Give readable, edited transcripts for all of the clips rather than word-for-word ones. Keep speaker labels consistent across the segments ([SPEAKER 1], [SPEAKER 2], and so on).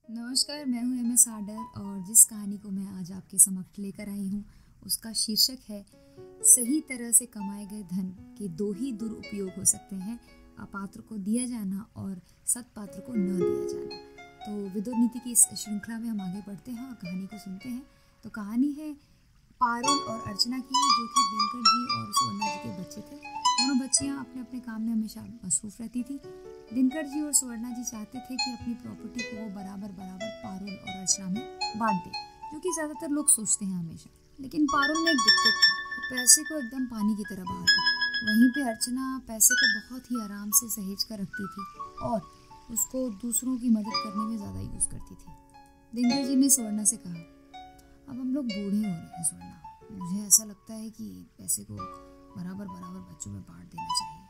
[SPEAKER 1] नमस्कार, मैं हूँ MS आडर और जिस कहानी को मैं आज आपके समक्ष लेकर आई हूँ उसका शीर्षक है सही तरह से कमाए गए धन के दो ही दुरुपयोग हो सकते हैं, अपात्र को दिया जाना और सत्पात्र को न दिया जाना। तो विदुर नीति की इस श्रृंखला में हम आगे बढ़ते हैं और कहानी को सुनते हैं। तो कहानी है पारुल और अर्चना की, जो कि दिनकर जी और सुवर्णा जी के बच्चे थे। दोनों बच्चियां अपने अपने काम में हमेशा मसरूफ रहती थी। दिनकर जी और सुवर्णा जी चाहते थे कि अपनी प्रॉपर्टी को वो बराबर बराबर पारुल और अर्चना में बांट दें, जो कि ज़्यादातर लोग सोचते हैं हमेशा। लेकिन पारुल में एक दिक्कत थी, वो पैसे को एकदम पानी की तरह बहाती थी। वहीं पे अर्चना पैसे को बहुत ही आराम से सहेज कर रखती थी और उसको दूसरों की मदद करने में ज़्यादा यूज़ करती थी। दिनकर जी ने सुवर्णा से कहा, अब हम लोग बूढ़े हो रहे हैं सुवर्णा, मुझे ऐसा लगता है कि पैसे को बराबर बराबर बच्चों में बांट देना चाहिए।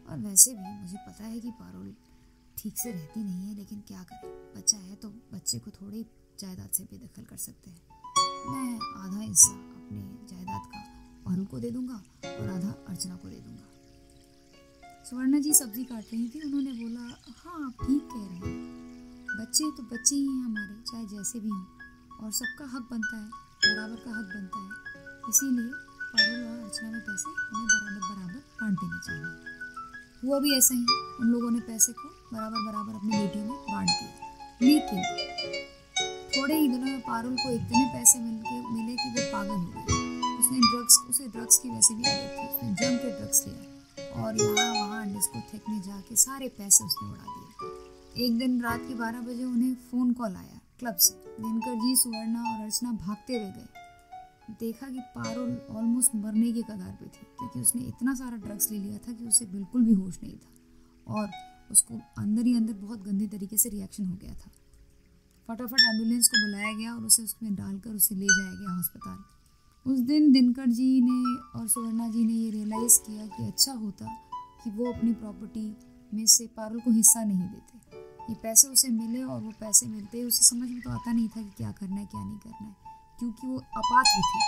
[SPEAKER 1] और वैसे भी मुझे पता है कि पारुल ठीक से रहती नहीं है, लेकिन क्या करें, बच्चा है तो बच्चे को थोड़ी जायदाद से बेदखल कर सकते हैं। मैं आधा हिस्सा अपने जायदाद का पारुल को दे दूंगा और आधा अर्चना को दे दूंगा। सुवर्णा जी सब्जी काट रही थी, उन्होंने बोला, हाँ आप ठीक कह रहे हैं, बच्चे तो बच्चे ही हैं हमारे, चाहे जैसे भी हों, और सबका हक बनता है, बराबर का हक बनता है। इसीलिए पारुल और अर्चना में पैसे हमें बराबर बराबर बांट देने चाहिए। हुआ भी ऐसा ही, उन लोगों ने पैसे को बराबर बराबर अपनी बेटियों में बांट दिया। लेकिन थोड़े ही दिनों में पारुल को इतने पैसे मिले कि वो पागल हो गई। उसे ड्रग्स की वैसे भी आदत थी, उसने जम के ड्रग्स लिया और यहाँ वहाँ डिस्कोथेक में जाके सारे पैसे उसने उड़ा दिए। एक दिन रात के 12 बजे उन्हें फ़ोन कॉल आया क्लब से। दिनकर जी, सुवर्णा और अर्चना भागते हुए गए। देखा कि पारुल ऑलमोस्ट मरने के कगार पे थी, क्योंकि उसने इतना सारा ड्रग्स ले लिया था कि उसे बिल्कुल भी होश नहीं था और उसको अंदर ही अंदर बहुत गंदे तरीके से रिएक्शन हो गया था। फटाफट एम्बुलेंस को बुलाया गया और उसे उसमें डालकर उसे ले जाया गया अस्पताल। उस दिन दिनकर जी ने और सुवर्णा जी ने ये रियलाइज़ किया कि अच्छा होता कि वो अपनी प्रॉपर्टी में से पारुल को हिस्सा नहीं देते। ये पैसे उसे मिले और वो पैसे मिलते ही उसे समझ में तो आता नहीं था कि क्या करना है क्या नहीं करना है, क्योंकि वो अपात्र थी।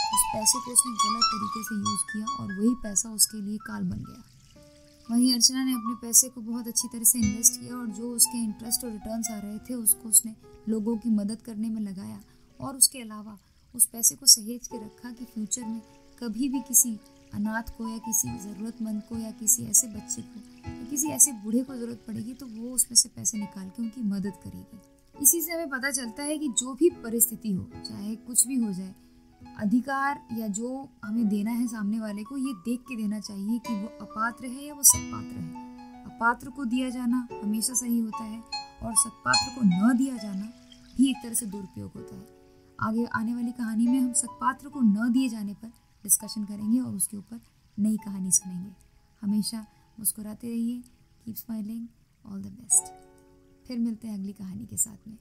[SPEAKER 1] उस पैसे को उसने गलत तरीके से यूज़ किया और वही पैसा उसके लिए काल बन गया। वहीं अर्चना ने अपने पैसे को बहुत अच्छी तरह से इन्वेस्ट किया और जो उसके इंटरेस्ट और रिटर्न्स आ रहे थे उसको उसने लोगों की मदद करने में लगाया। और उसके अलावा उस पैसे को सहेज के रखा कि फ्यूचर में कभी भी किसी अनाथ को या किसी ज़रूरतमंद को या किसी ऐसे बच्चे को या किसी ऐसे बूढ़े को ज़रूरत पड़ेगी तो वो उसमें से पैसे निकाल के उनकी मदद करेगी। इसी से हमें पता चलता है कि जो भी परिस्थिति हो, चाहे कुछ भी हो जाए, अधिकार या जो हमें देना है सामने वाले को, ये देख के देना चाहिए कि वो अपात्र है या वो सत्पात्र है। अपात्र को दिया जाना हमेशा सही होता है और सत्पात्र को न दिया जाना भी एक तरह से दुरुपयोग होता है। आगे आने वाली कहानी में हम सत्पात्र को न दिए जाने पर डिस्कशन करेंगे और उसके ऊपर नई कहानी सुनेंगे। हमेशा मुस्कुराते रहिए, keep smiling, all the best. फिर मिलते हैं अगली कहानी के साथ में।